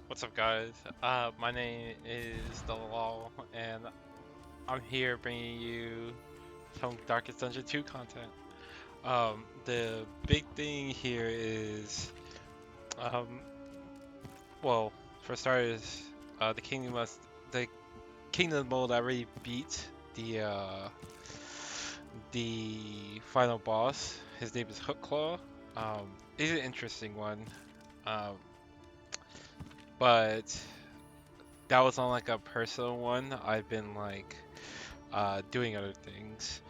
What's up, guys? My name is The Law, and I'm here bringing you some Darkest Dungeon 2 content. The big thing here is, um, well, for starters, the Kingdom mode already beat the final boss. His name is Hookclaw. He's an interesting one, um, but that was on like a personal one. I've been like doing other things.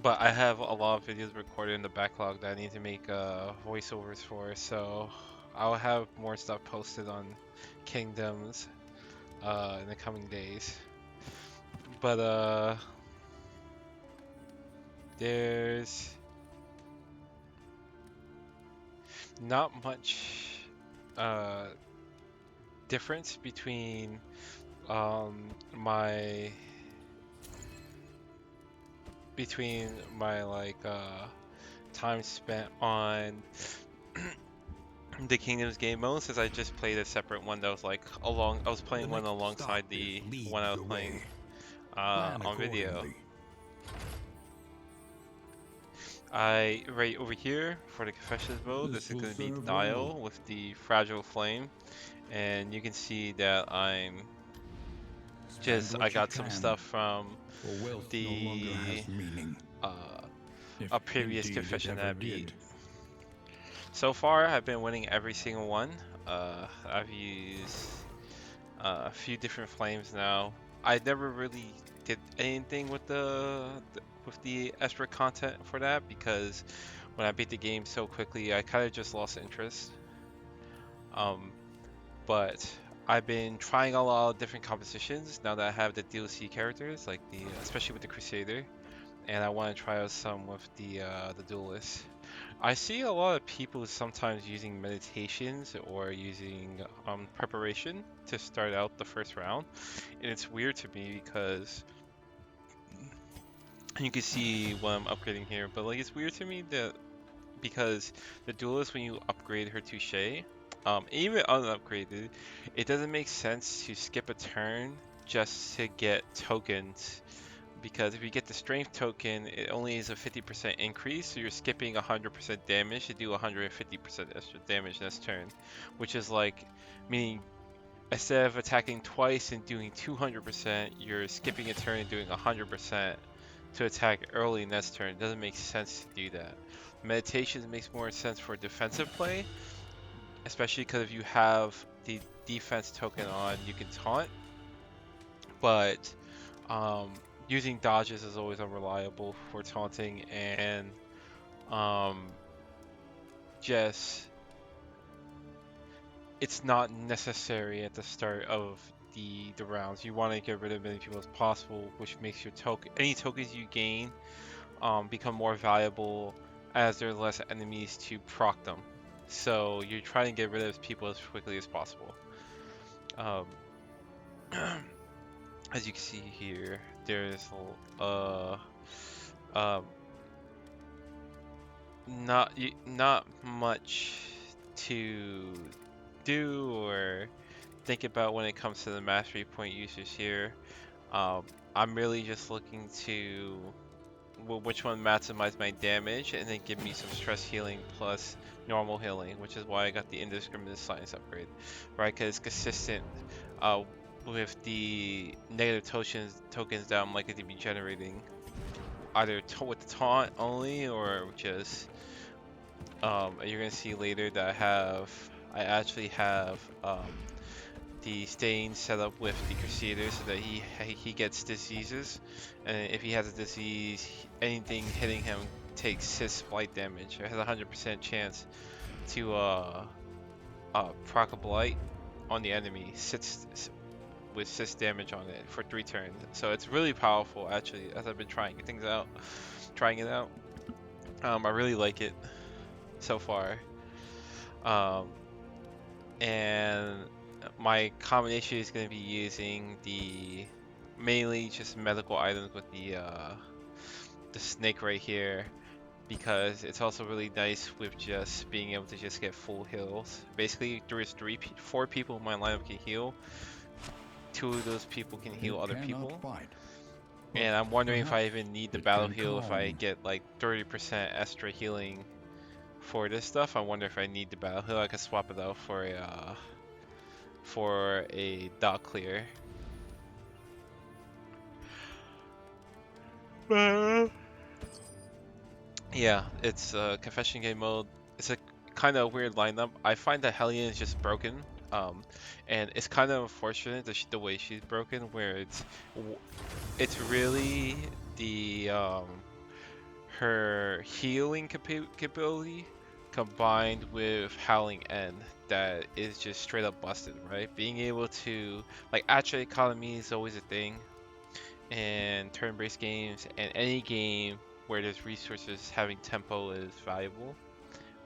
But I have a lot of videos recorded in the backlog that I need to make voiceovers for, so I'll have more stuff posted on Kingdoms in the coming days. But there's not much uh, difference between um, my time spent on the Kingdoms game mode, since I just played a separate one that was like I was playing The one next alongside stop is the lead one I was the playing way. Plan on video. accordingly. Right over here for the confessions mode, This this is will going to be serve well. Dial with the fragile flame, and you can see that Spend I what you got some can, stuff from for wealth no longer the has meaning, uh, if a previous indeed it confession that ever I beat. did. So far, I've been winning every single one. I've used a few different flames now. I never really did anything with the extra content for that, because when I beat the game so quickly, I kind of just lost interest. Um, but I've been trying a lot of different compositions now that I have the DLC characters, like especially with the Crusader, and I want to try out some with the Duelist. I see a lot of people sometimes using meditations or using preparation to start out the first round, and it's weird to me because you can see what I'm upgrading here, but like it's weird to me that because the Duelist, when you upgrade her Touche, even unupgraded, it doesn't make sense to skip a turn just to get tokens, because if you get the strength token, it only is a 50% increase, so you're skipping 100% damage to do 150% extra damage next turn, which is like, meaning instead of attacking twice and doing 200%, you're skipping a turn and doing 100% to attack early next turn. It doesn't make sense to do that. Meditations makes more sense for defensive play, especially because if you have the defense token on, you can taunt, but um, using dodges is always unreliable for taunting, and um, just it's not necessary at the start of the rounds. You want to get rid of as many people as possible, which makes your any tokens you gain become more valuable as there are less enemies to proc them. So you're trying to get rid of people as quickly as possible. Um, as you can see here, there's um, not much to do or think about when it comes to the mastery point users here. Um, I'm really just looking to which one maximize my damage and then give me some stress healing plus normal healing, which is why I got the indiscriminate science upgrade, right? Because it's consistent uh, with the negative tokens that I'm likely to be generating, either with the taunt only or just you're gonna see later that I actually have the stain set up with the Crusader so that he gets diseases, and if he has a disease, anything hitting him takes 6 blight damage. It has a 100% chance to proc a blight on the enemy, with 6 damage on it for 3 turns. So it's really powerful actually. As I've been trying it out, I really like it so far. Um, and my combination is going to be using the mainly just medical items with the snake right here, because it's also really nice with just being able to just get full heals. Basically, there's 4 people in my lineup can heal. 2 of those people can heal It other cannot people. fight, but And I'm wondering if I perhaps even need the it battle can heal if I calm. get like 30% extra healing for this stuff. I wonder if I need the battle heal. I could swap it out for a dot clear. Yeah, it's confession game mode. It's a kind of weird lineup. I find that Hellion is just broken, and it's kind of unfortunate the way she's broken, where it's really the her healing capability combined with Howling End that is just straight up busted, right? Being able to like actual economy is always a thing in turn-based games, and any game where there's resources, having tempo is valuable,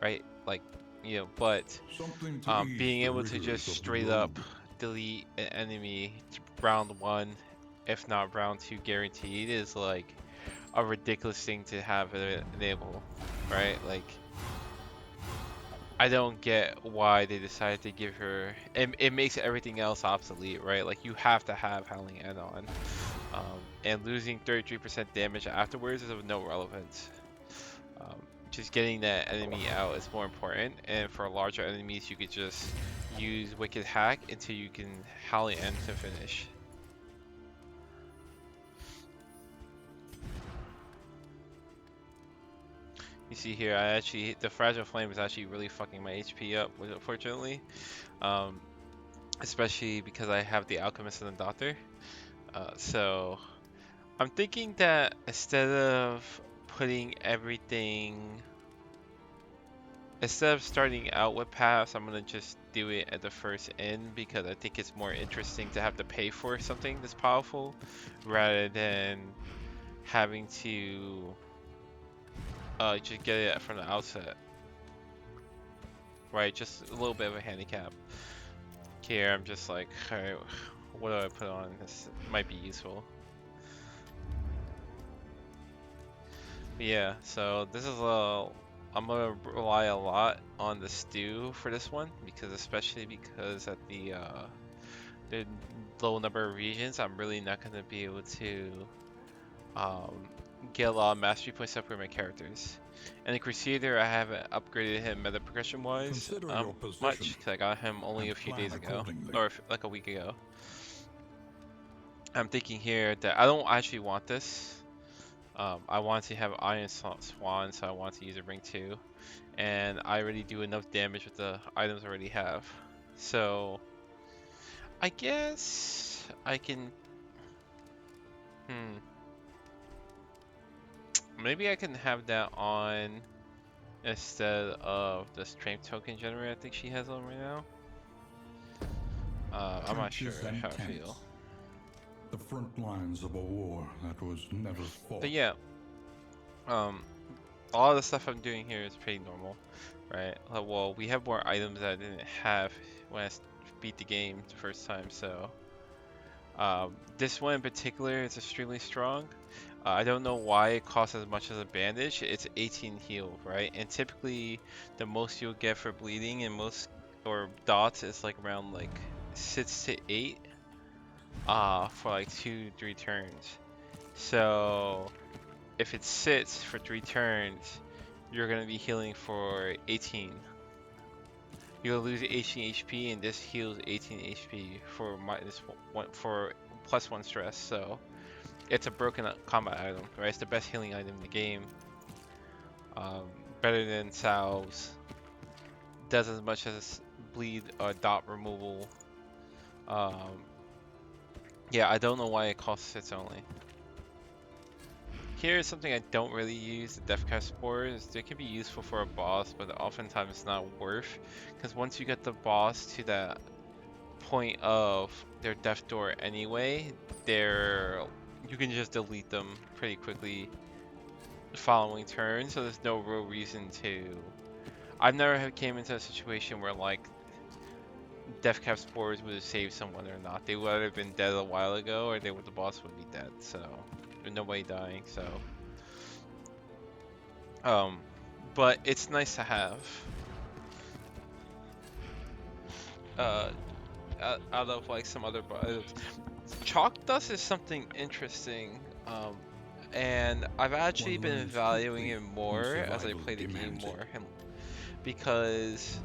right? Like, but Something to ease being the able to rigors just of the straight up road. delete an enemy round 1, if not round 2 guaranteed, is like a ridiculous thing to have it enable, right? Like, I don't get why they decided to give her. It makes everything else obsolete, right? Like, you have to have Howling End on. And losing 33% damage afterwards is of no relevance. Just getting that enemy out is more important, and for larger enemies, you could just use Wicked Hack until you can Howling End to finish. You see here, the Fragile Flame is actually really fucking my HP up, unfortunately. Um, Especially because I have the Alchemist and the Doctor. So I'm thinking that instead of starting out with paths, I'm gonna just do it at the first end because I think it's more interesting to have to pay for something this powerful rather than having to just get it from the outset. Right, just a little bit of a handicap. Here, I'm just like, alright, what do I put on? This might be useful. But yeah, so this is I'm gonna rely a lot on the stew for this one especially because at the low number of regions, I'm really not gonna be able to um, get a lot of mastery points up for my characters. And the Crusader, I haven't upgraded him meta progression wise Consider your position much because I got him only a and few plan days ago, accordingly. or like a week ago. I'm thinking here that I don't actually want this. I want to have Iron Swan, so I want to use a ring 2. And I already do enough damage with the items I already have. So, I guess I can... Hmm. Maybe I can have that on instead of the strength token generator I think she has on right now. I'm not sure Trenches and how I feel. tents. The front lines of a war that was never But fought. yeah, um, a lot of the stuff I'm doing here is pretty normal, right? Well, we have more items that I didn't have when I beat the game the first time, so this one in particular is extremely strong. I don't know why it costs as much as a bandage. It's 18 heal, right? And typically, the most you'll get for bleeding and most or dots is like around like 6 to 8, for like 2-3 turns. So if it sits for 3 turns, you're gonna be healing for 18. You'll lose 18 HP, and this heals 18 HP for +1 stress. So it's a broken combat item, right? It's the best healing item in the game. Um, Better than salves. Does as much as bleed or dot removal. Um, yeah, I don't know why it costs its only. Here is something I don't really use, the Deathcap Spores. They can be useful for a boss, but oftentimes it's not worth. Because once you get the boss to that point of their death door anyway, you can just delete them pretty quickly the following turn, so there's no real reason to. I've never have came into a situation where like Deathcap Spores would have saved someone or not. They would have been dead a while ago, or the boss would be dead. So, with nobody dying. So, Um, but it's nice to have. Uh, out of like some other items. Chalk dust is something interesting. And I've actually One been learns valuing quickly it when more as I survival play the game demands it. more, because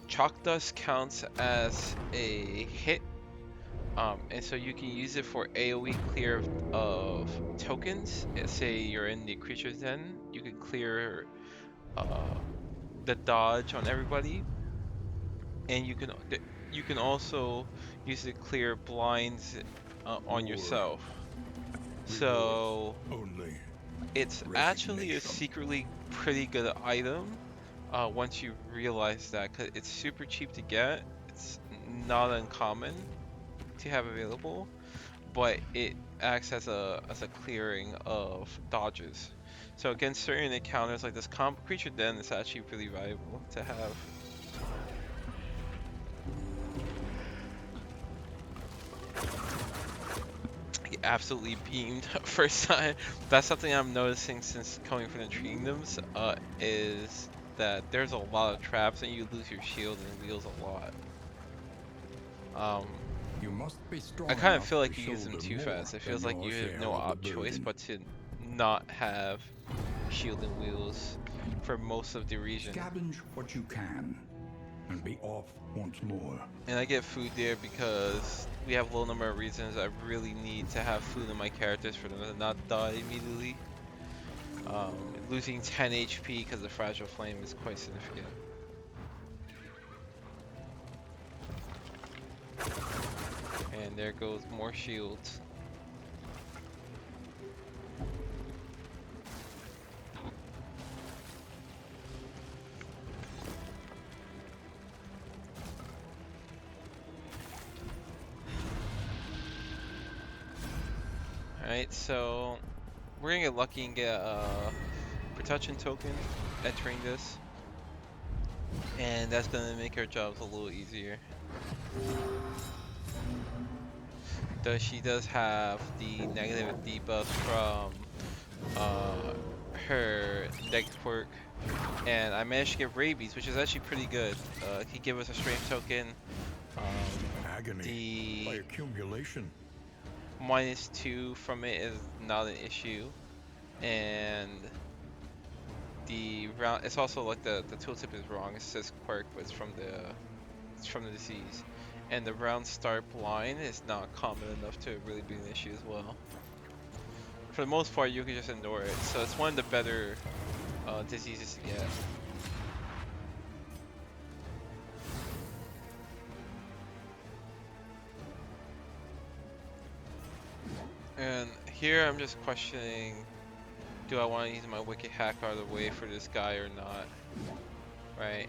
chalk dust counts as a hit. And so you can use it for AoE clear of tokens. Say you're in the creature's den, you can clear uh, the dodge on everybody, and you can also use it to clear blinds on War, yourself. rewards So only it's actually a resignation. secretly pretty good item once you realize that, because it's super cheap to get. It's not uncommon to have available, but it acts as a clearing of dodges. So against certain encounters like this creature den, it's actually really valuable to have. He absolutely beamed first time. That's something I'm noticing since coming from the Kingdoms, is that there's a lot of traps and you lose your shield and wheels a lot. Um, You must be I strong kind of enough feel to like you use them shoulder too more fast. It than feels like your you have share no of the choice burden. but to not have shield and wheels for most of the region. Scavenge what you can and be off once more. And I get food there because we have a low number of reasons I really need to have food in my characters for them to not die immediately. Losing 10 HP because of Fragile Flame is quite significant. And there goes more shields. Alright, so we're gonna get lucky and get a protection token entering this. And that's gonna make our jobs a little easier. Though she does have the negative debuff from uh, her next quirk. And I managed to get rabies, which is actually pretty good. It could give us a strength token. Agony by The accumulation. -2 from it is not an issue, and the round. It's also like the tooltip is wrong. It says quirk, but it's from the disease, and the round start blind is not common enough to really be an issue as well. For the most part, you can just ignore it. So it's one of the better diseases to get. And here I'm just questioning, do I want to use my Wicked Hack out of the way for this guy or not, right?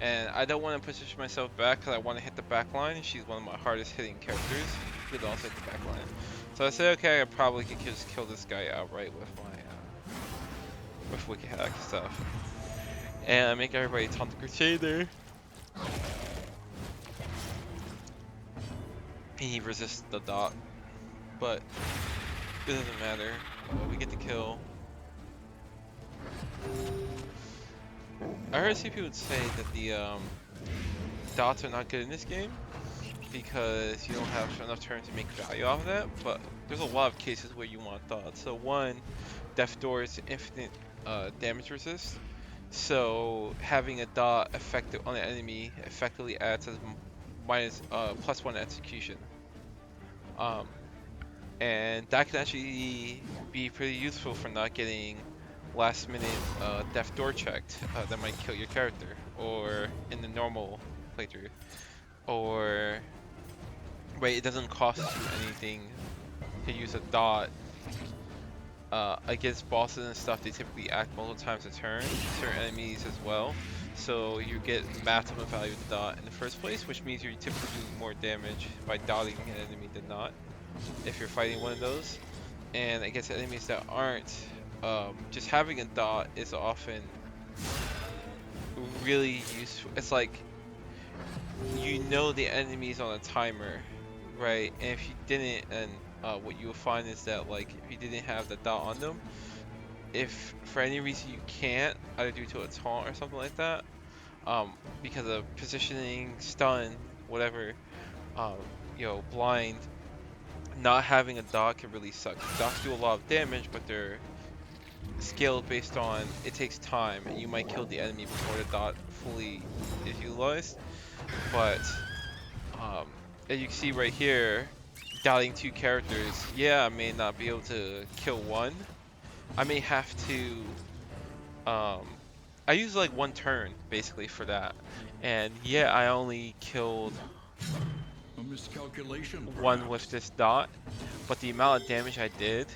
And I don't want to position myself back because I want to hit the back line. She's one of my hardest hitting characters. She could also hit the back line. So I say, okay, I probably could just kill this guy outright with my with Wicked Hack stuff. And I make everybody taunt the Crusader. He resists the dot, but it doesn't matter. We get the kill. I heard some people say that the dots are not good in this game because you don't have enough turns to make value off of that, but there's a lot of cases where you want dots. So one, Death Door is infinite damage resist, so having a dot effective on an enemy effectively adds as +1 execution. Um, and that can actually be pretty useful for not getting last minute Death Door checked that might kill your character, or in the normal playthrough, or wait, it doesn't cost you anything to use a dot. Against bosses and stuff, they typically act multiple times a turn, certain enemies as well, so you get maximum value of the dot in the first place, which means you're typically doing more damage by dotting an enemy than not, if you're fighting one of those. And against enemies that aren't, just having a dot is often really useful. It's like, you know the enemy's on a timer, right? And if you didn't, and what you will find is that, like, if you didn't have the dot on them, if for any reason you can't, either due to a taunt or something like that, because of positioning, stun, whatever, blind, not having a dot can really suck. Dots do a lot of damage, but they're scaled based on it takes time, and you might kill the enemy before the dot fully is utilized. But as you can see right here, dotting 2 characters, yeah, I may not be able to kill one. I may have to I use like 1 turn basically for that. And yeah, I only killed A miscalculation, 1 with perhaps. this dot, but the amount of damage I did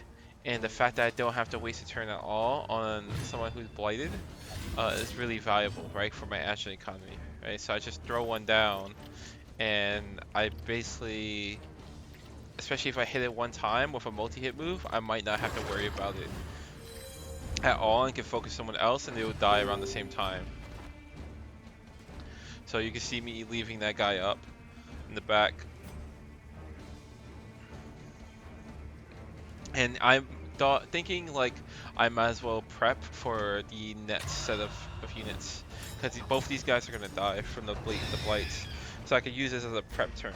and the fact that I don't have to waste a turn at all on someone who's blighted is really valuable, right, for my action economy, right? So I just throw 1 down and I basically, especially if I hit it 1 time with a multi-hit move, I might not have to worry about it at all and can focus someone else and they will die around the same time. So you can see me leaving that guy up in the back. And I'm thinking like I might as well prep for the next set of units. Because both these guys are going to die from the blights. So I could use this as a prep turn.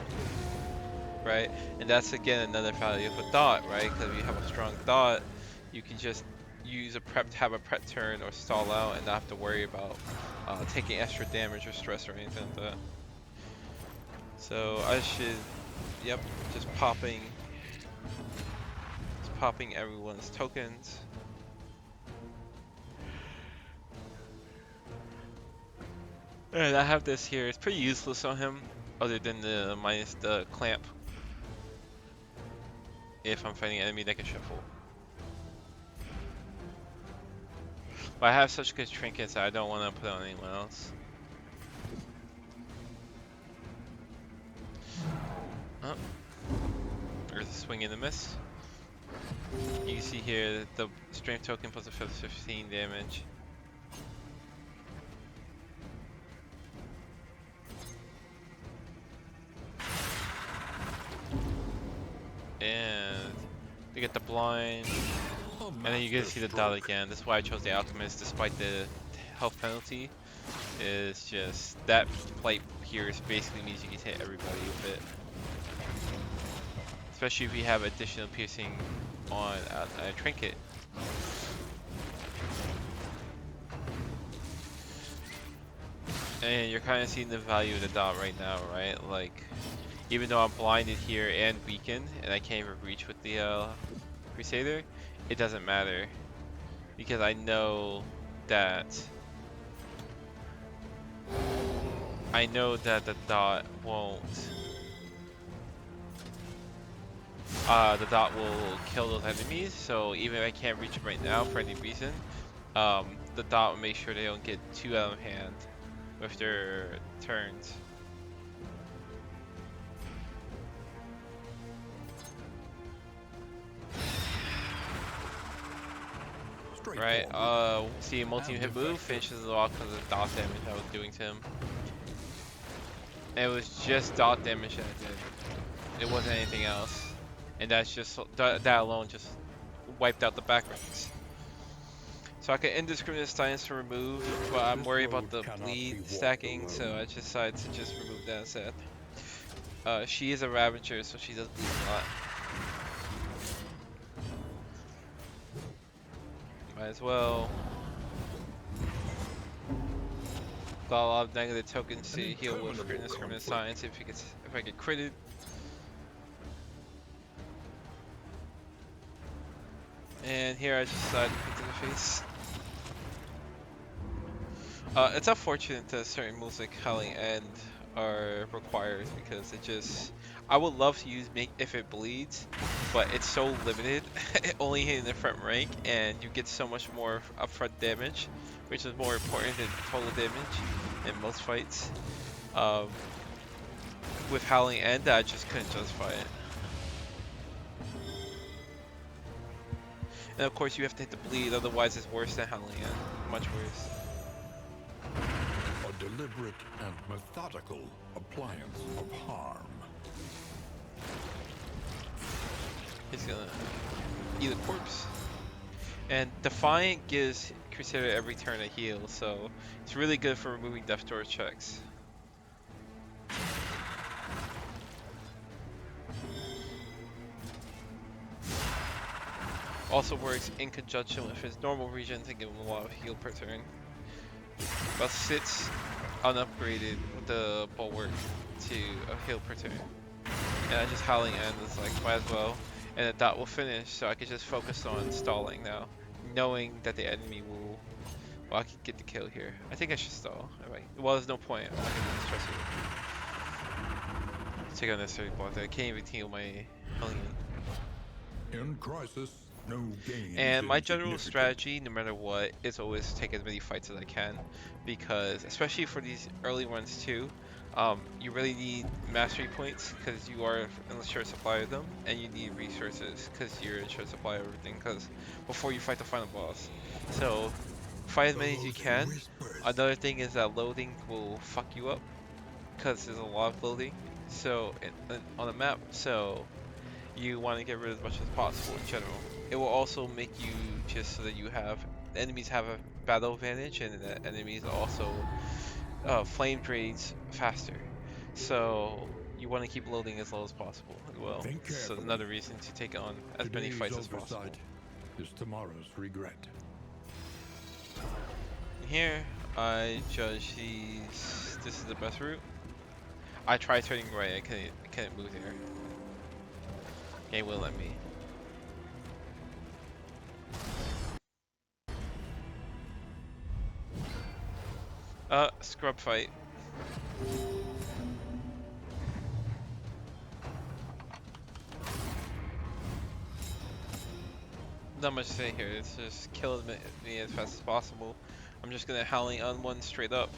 Right? And that's again another value of a dot, right? Because if you have a strong dot, you can just use a prep to have a prep turn or stall out and not have to worry about taking extra damage or stress or anything like that. So I should, yep, just popping everyone's tokens. And I have this here. It's pretty useless on him, other than the minus the clamp. If I'm fighting an enemy that can shuffle. But I have such good trinkets that I don't want to put on anyone else. Oh. There's a swing and a miss. You can see here the strength token plus a 15 damage. And you get the blind, and then you get to see the dot again. That's why I chose the alchemist, despite the health penalty. Is just that blight pierce basically means you can hit everybody with it, especially if you have additional piercing on a trinket. And you're kind of seeing the value of the dot right now, right? Like, even though I'm blinded here and weakened, and I can't even reach with the Crusader, it doesn't matter. Because I know that the dot won't... the dot will kill those enemies, so even if I can't reach them right now for any reason, the dot will make sure they don't get too out of hand with their turns. Right, see a multi-hit move, finishes it off because of the dot damage I was doing to him. And it was just dot damage that I did. It wasn't anything else. And that's just, that alone just wiped out the back ranks. So I can indiscriminate science to remove, but I'm worried about the bleed stacking, so I decided to just remove that instead. She is a Ravager, so she does bleed a lot. Might as well. Got a lot of negative tokens to heal with indiscriminate science if I get critted. And here I just decided to put to the face. It's unfortunate that certain moves like Hellion End are required because it just... I would love to use Make if it bleeds, but it's so limited, only hitting the front rank, and you get so much more upfront damage, which is more important than total damage in most fights. With Howling End, I just couldn't justify it. And of course you have to hit the bleed, otherwise it's worse than Howling End, much worse. A deliberate and methodical appliance of harm. He's gonna eat a corpse. And Defiant gives Crusader every turn a heal, so it's really good for removing Death Door checks. Also works in conjunction with his normal regen to give him a lot of heal per turn. But sits unupgraded with the Bulwark to a heal per turn. And I just Howling End is like, might as well. And the dot will finish, so I can just focus on stalling now. Knowing that the enemy will... Well, I can get the kill here. I think I should stall. Alright. Well, there's no point. I'm not gonna stress it. Take unnecessary block there. I can't even heal my Hellion. In crisis, no gain. And my general strategy, no matter what, is always take as many fights as I can, because especially for these early ones too, you really need mastery points because you are in short supply of them, and you need resources because you're in short supply of everything. Because before you fight the final boss, so fight as many as you can. Another thing is that loading will fuck you up because there's a lot of loading. So on the map, so you want to get rid of as much as possible in general. It will also make you just so that you have enemies have a battle advantage, and the enemies also flame drains faster. So you want to keep loading as low as possible as well. So another reason to take on as many fights as possible. Is tomorrow's regret. Here I judge this is the best route. I tried turning right, I couldn't move there. Game will let me. Scrub fight. Not much to say here, it's just kill me as fast as possible. I'm just gonna Howling on one straight up.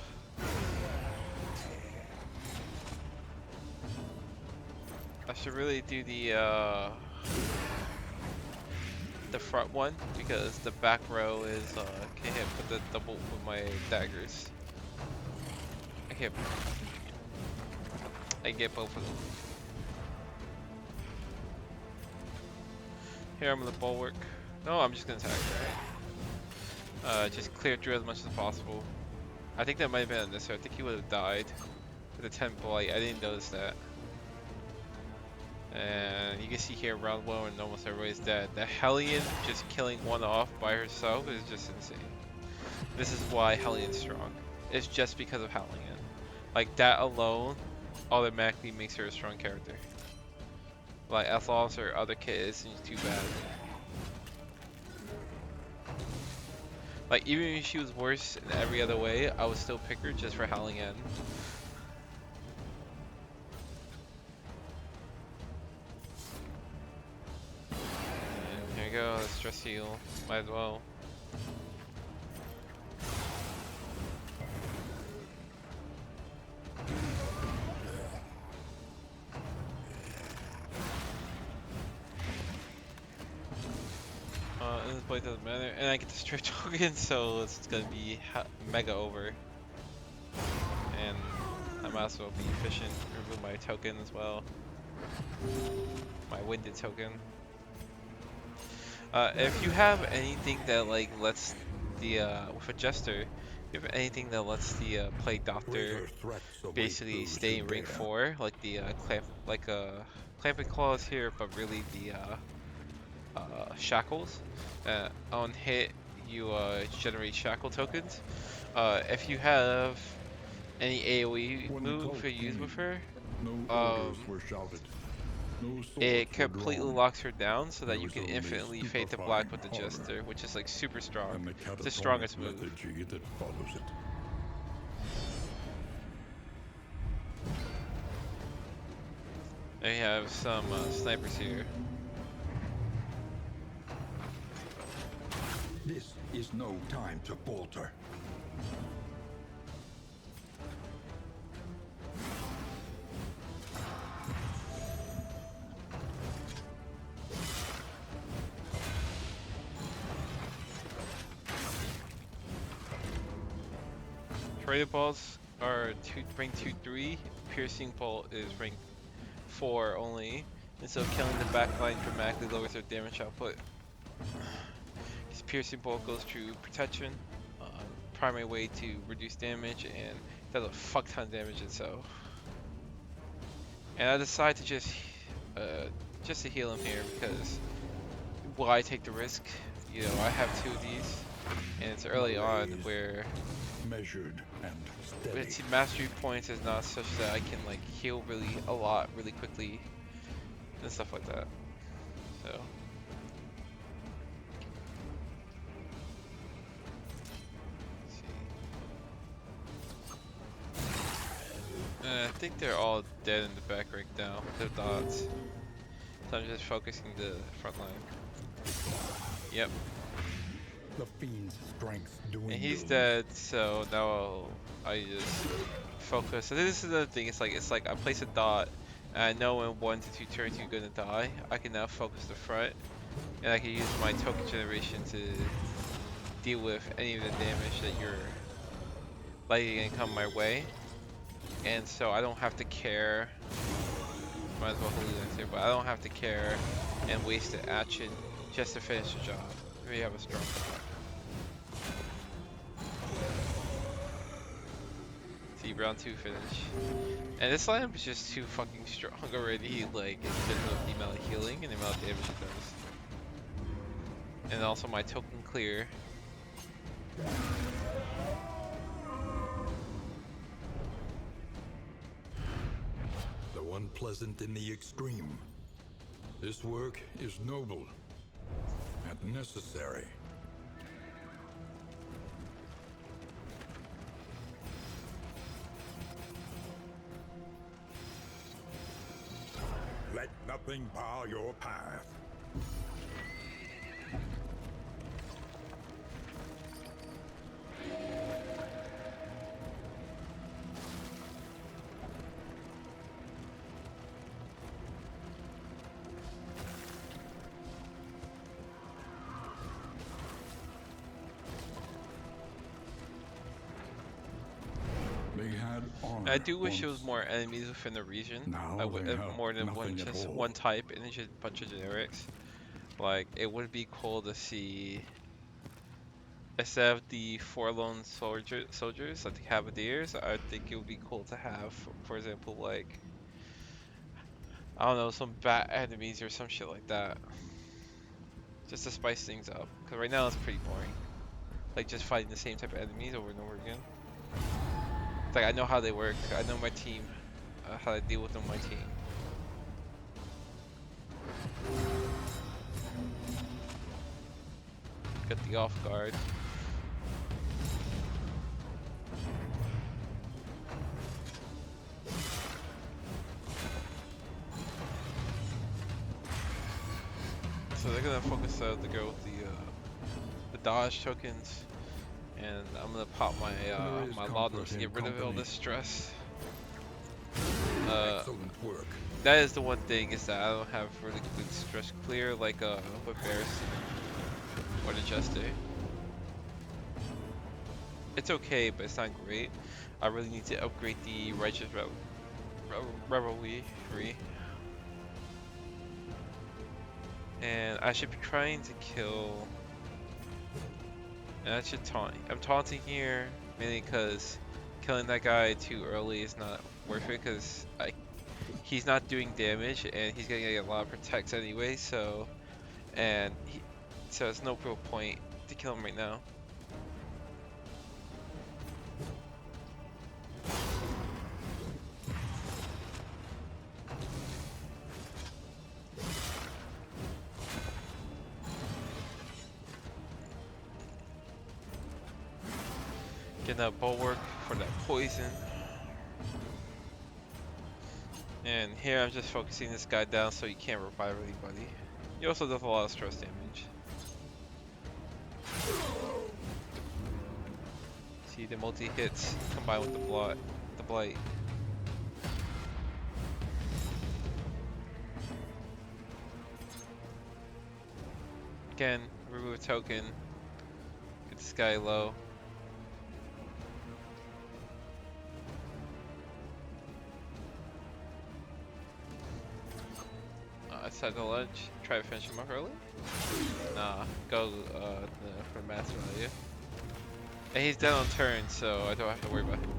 I should really do the front one because the back row is can hit with the double with my daggers. I get both of them. Here I'm gonna Bulwark. No, I'm just gonna attack, right? Just clear through as much as possible. I think that might have been unnecessary. I think he would have died with a 10 blight. I didn't notice that. And you can see here round 1 when almost everybody's dead. The Hellion just killing one off by herself is just insane. This is why Hellion's strong. It's just because of Hellion. Like that alone automatically makes her a strong character. Like as long as her other kit isn't too bad. Like even if she was worse in every other way, I would still pick her just for Howling End. And here we go, let's stress heal. Might as well. This play doesn't matter, and I get the straight token, so it's gonna be mega over. And I might as well be efficient, remove my token as well. My winded token. If you have anything that like lets the with a jester, if you have anything that lets the Plague Doctor basically stay in rank 4, like the clamping claws here, but really the shackles. On hit, you generate shackle tokens. If you have any AoE move to use with her, it completely locks her down so that you can infinitely fade to black with the Jester, which is like super strong. It's the strongest move. I have some snipers here. This is no time to falter. Trader balls are rank 2-3. Piercing bolt is rank 4 only, and so killing the backline dramatically lowers their damage output. piercing bolt goes through protection, primary way to reduce damage, and does a fuck ton of damage itself. And I decided to just to heal him here because why take the risk? You know, I have 2 of these, and it's early on where Measured and steady. its mastery points is not such that I can like heal a lot really quickly and stuff like that. So I think they're all dead in the back right now. They're dots. So I'm just focusing the front line. Yep. The fiend's strength And he's dwindles. dead, so now I just focus. So this is the thing, it's like I place a dot and I know in 1 to 2 turns you're gonna die. I can now focus the front and I can use my token generation to deal with any of the damage that you're likely gonna come my way. And so I don't have to care. Might as well hold it here, but I don't have to care and waste the action just to finish the job. We have a strong dot. See, round 2 finish. And this lineup is just too fucking strong already, like, in terms of the amount of healing and the amount of damage it does. And also my token clear. Though unpleasant in the extreme, this work is noble and necessary. Let nothing bar your path. They had honor I do wish there was once. more enemies within the region. Now I would they have more than one, nothing at just all. one type and just a bunch of generics. Like, it would be cool to see, instead of the forlorn soldiers, like the cavaliers, I think it would be cool to have, for example, like, I don't know, some bat enemies or some shit like that. Just to spice things up. Because right now it's pretty boring. Like, just fighting the same type of enemies over and over again. It's like, I know how they work. I know my team. How to deal with them on my team. Got the off guard. So they're gonna focus the girl with the dodge tokens, and I'm gonna pop my There is my comfort laudanum to in get rid of all company. this stress. Excellent work. That is the one thing, is that I don't have really good stress clear like with Bears or the Jester. It's okay, but it's not great. I really need to upgrade the Righteous Revelry. And I should be trying to kill. And I should taunt. I'm taunting here mainly because killing that guy too early is not worth it, because he's not doing damage and he's gonna get a lot of protects anyway. So it's no real point to kill him right now. Getting that bulwark for that poison. And here I'm just focusing this guy down so he can't revive anybody. He also does a lot of stress damage. See the multi-hits combined with the blight. Again, remove a token. Get this guy low. Side the ledge, try to finish him off early. Nah, go the for mass value. And he's dead on turn, so I don't have to worry about him more.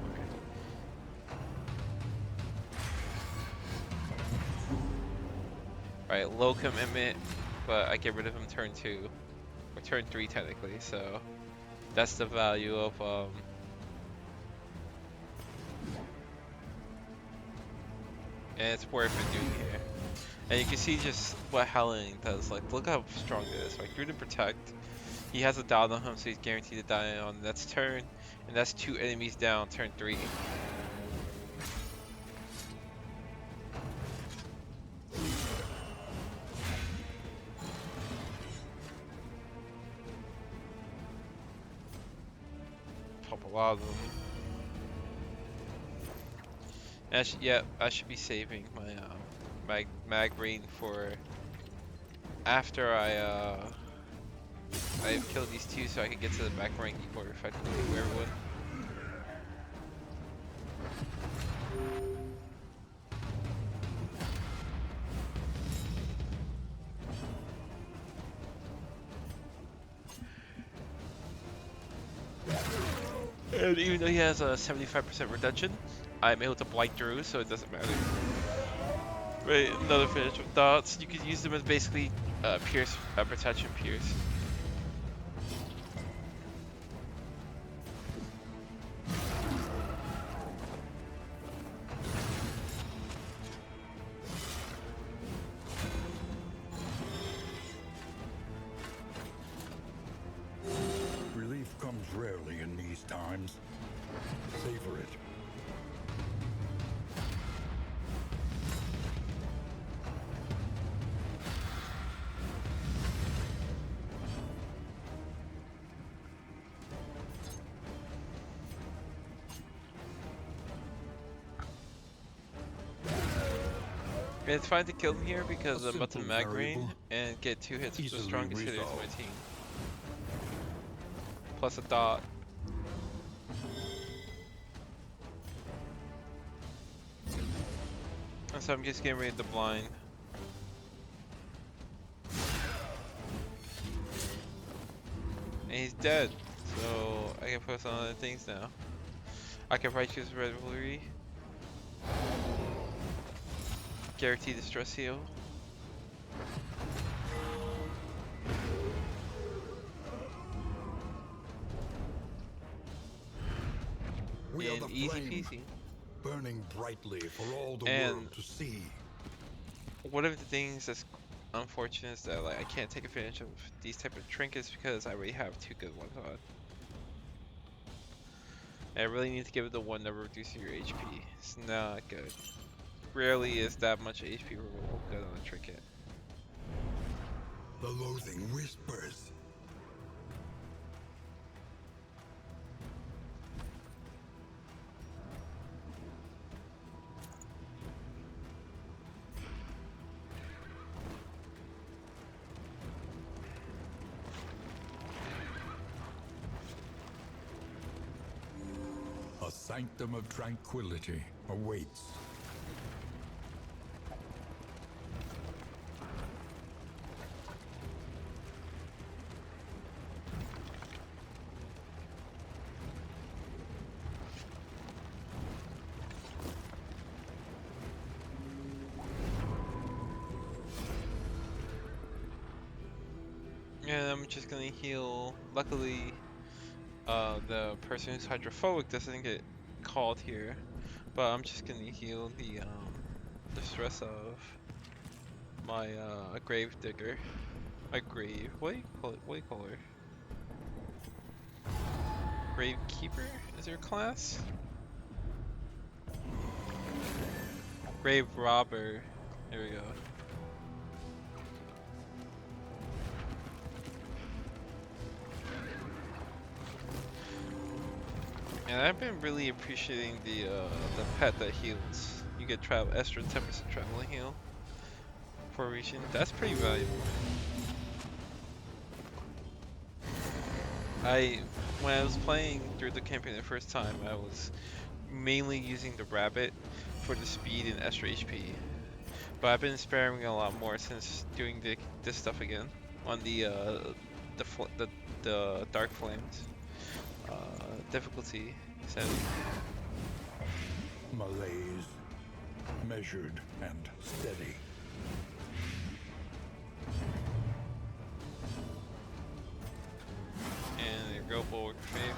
Right, low commitment, but I get rid of him turn 2. Or turn 3 technically, so that's the value of and it's worth it doing here. And you can see just what Hellion does. Like, look how strong it is. Like, through the protect, he has a dot on him, so he's guaranteed to die on the next turn, and that's 2 enemies down turn 3. Pop a lot of them. And I should be saving my mag rain for after I've killed these 2, so I can get to the back ranking more effectively for everyone. And even though he has a 75% reduction, I'm able to blight through, so it doesn't matter. Right, another finish with dots. You could use them as basically pierce, protection pierce. Relief comes rarely in these times. Savor it. And it's fine to kill him here because A I'm about to simple mag rain variable, and get 2 hits with the easily strongest hitters in resolved. my team. Plus a dot. And so I'm just getting ready to blind. And he's dead, so I can focus on other things now. I can Righteous Revelry. Guarantee the stress heal. We are And the easy flame, peasy. burning brightly for all the And world to see. one of the things that's unfortunate is that like I can't take advantage of these type of trinkets because I already have 2 good ones on. And I really need to give it the one that reduces your HP. It's not good. Rarely is that much HP removal good on a trinket. The loathing whispers. A sanctum of tranquility awaits. And I'm just gonna heal. Luckily, the person who's hydrophobic doesn't get called here, but I'm just gonna heal the stress of my grave digger. A grave. What do you call it? What do you call her? Grave keeper is her class? Grave robber. There we go. And I've been really appreciating the pet that heals. You get extra 10% traveling heal for a region. That's pretty valuable. When I was playing through the campaign the first time, I was mainly using the rabbit for the speed and extra HP. But I've been sparing a lot more since doing this stuff again on the the dark flames. Difficulty setting. Malaise, measured and steady. And there you go, Bulwark of Faith.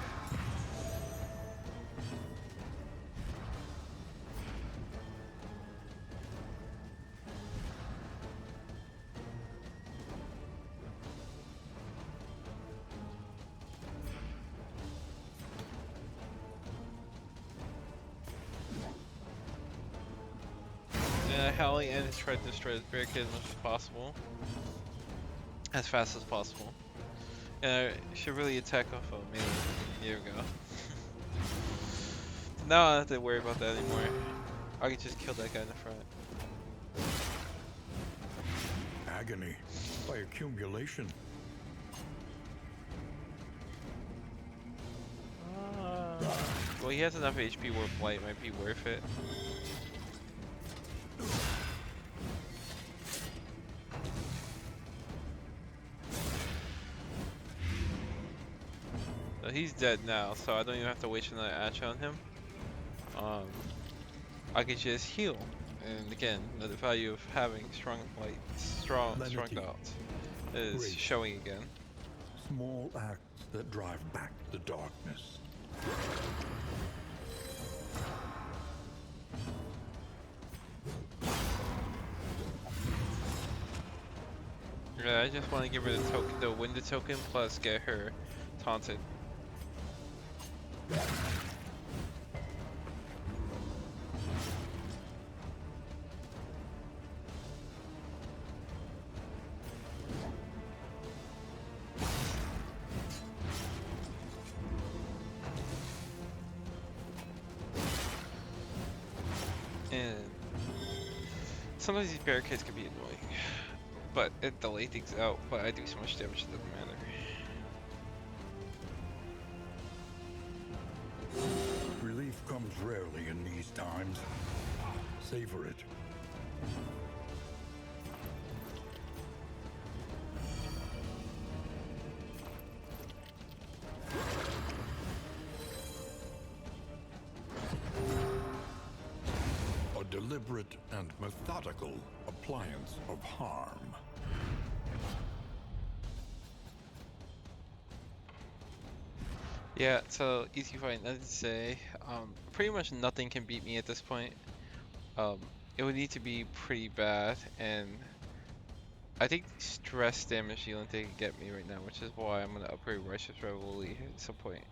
Hellion and try to destroy this barricade as much as possible. As fast as possible. And I should really attack off of melee. Here we go. Now I don't have to worry about that anymore. I can just kill that guy in the front. Agony by accumulation. Well, he has enough HP where Blight might be worth it. So he's dead now, so I don't even have to waste another action on him. I could just heal, and again, the value of having strong Blight, strong dots is Grace. showing again. Small acts that drive back the darkness. Yeah, I just want to give her the token, the window token, plus get her taunted. And sometimes these barricades can be annoying, but it delays things out, but I do so much damage it doesn't matter. Relief comes rarely in these times. Savor it. A deliberate and methodical appliance of harm. Yeah, so easy fight, nothing to say. Pretty much nothing can beat me at this point. It would need to be pretty bad, and I think stress damage the only thing can get me right now, which is why I'm gonna upgrade Righteous Revelry at some point.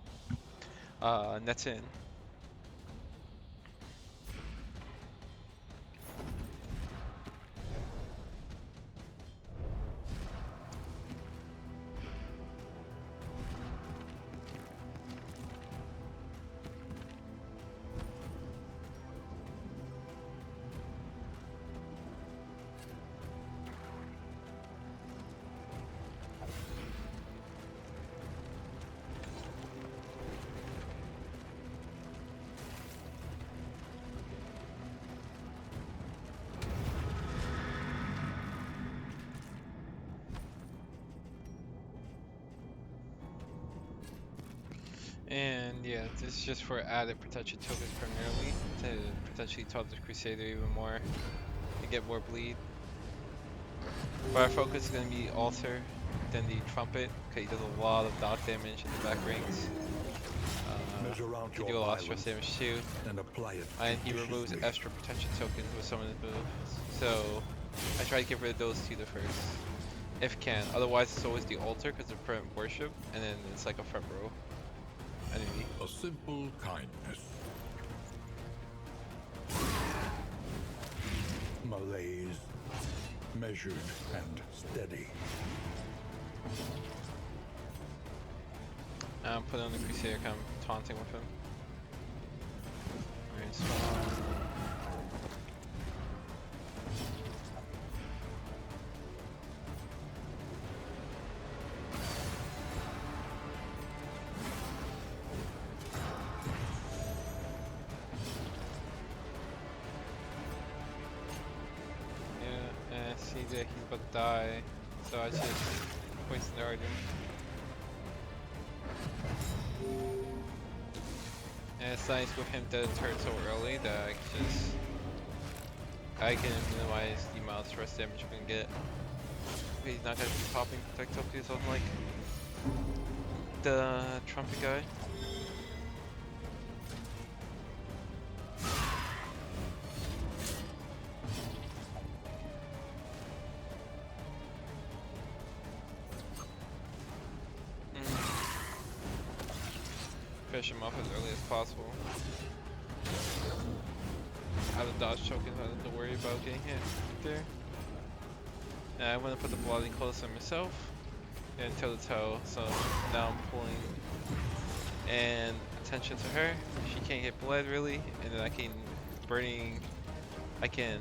And that's in. And yeah, this is just for added protection tokens primarily, to potentially taunt the Crusader even more, to get more bleed. But our focus is going to be Altar, then the Trumpet, because he does a lot of dot damage in the back rings. Measure out He your do a lot of stress violence damage too, and apply it and he removes judiciously. extra protection tokens with some of his moves. So I try to get rid of those two the first, if can. Otherwise, it's always the Altar because of prevent worship, and then it's like a front row enemy. A simple kindness. Malaise, measured and steady. I'm putting on the Crusader, kind of taunting with him. Very strong. Yeah, and see that he's about to die, so I just poison the Arden. And it's nice with him dead turret so early that I can minimize the amount of stress damage we can get. He's not gonna be popping projectiles unlike the trumpet guy. Finish him off as early as possible. I have a dodge choke, so I don't have to worry about getting hit there. And I want to put the bloody close on myself and toe to toe, so now I'm pulling and attention to her. She can't get bled really, and then I can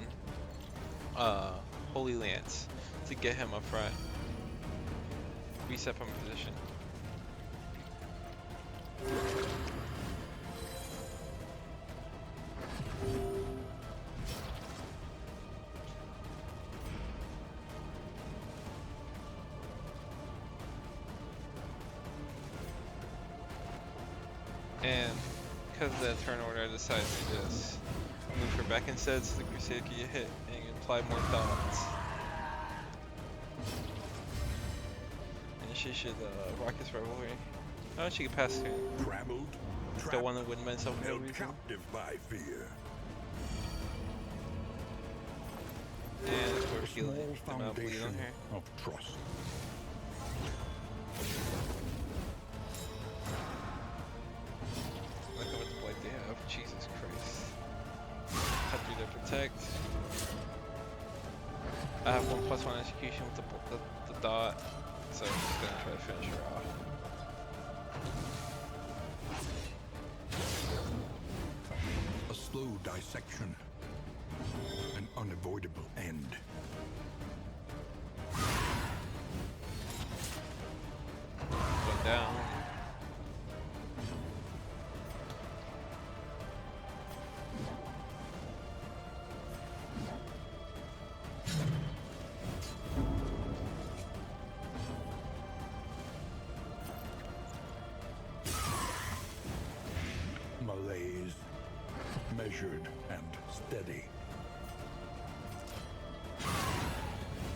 Holy Lance to get him up front. Reset from position. And because of that turn order, I decided to just move her back instead so the Crusader can get hit and apply more dots. And she should rock his revelry. Oh, she can pass through. Trammeled, Don't want to win myself for no held reason. captive by fear. And A we're healing small the amount of bleed on foundation her. of trust. Look at what the blight they have. Jesus Christ. Have to protect. I have 1+1 execution with the dot, so I'm just gonna try to finish her off. A slow dissection. An unavoidable end. Going down. Malaise. Measured and steady.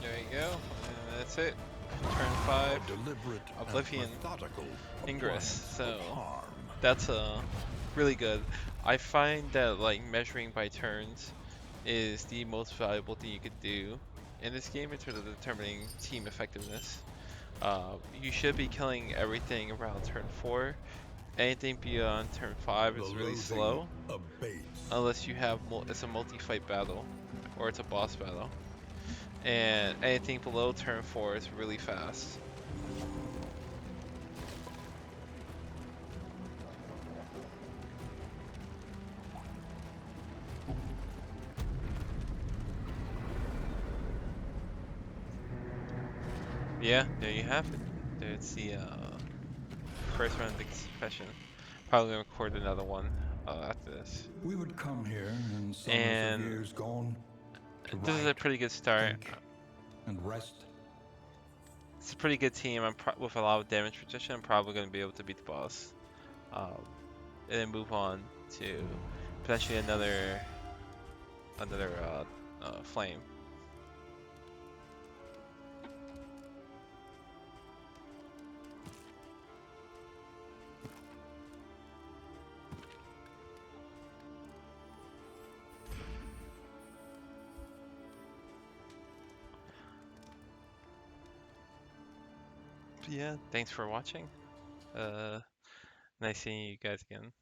There you go. And that's it. Turn 5. A deliberate Oblivion and methodical Ingress. appliance So of harm. that's really good. I find that like measuring by turns is the most valuable thing you could do in this game in terms of determining team effectiveness. You should be killing everything around turn 4. Anything beyond turn 5 is The really loathing slow, abates. unless you have it's a multi-fight battle or it's a boss battle. And anything below turn 4 is really fast. Yeah, there you have it. There's the first round of the confession. Probably gonna record another one after this. We would come here in summers And of years gone to this is a write, pretty good start. think, and rest. It's a pretty good team. With a lot of damage protection. I'm probably gonna be able to beat the boss, and then move on to potentially another flame. But yeah, thanks for watching. Nice seeing you guys again.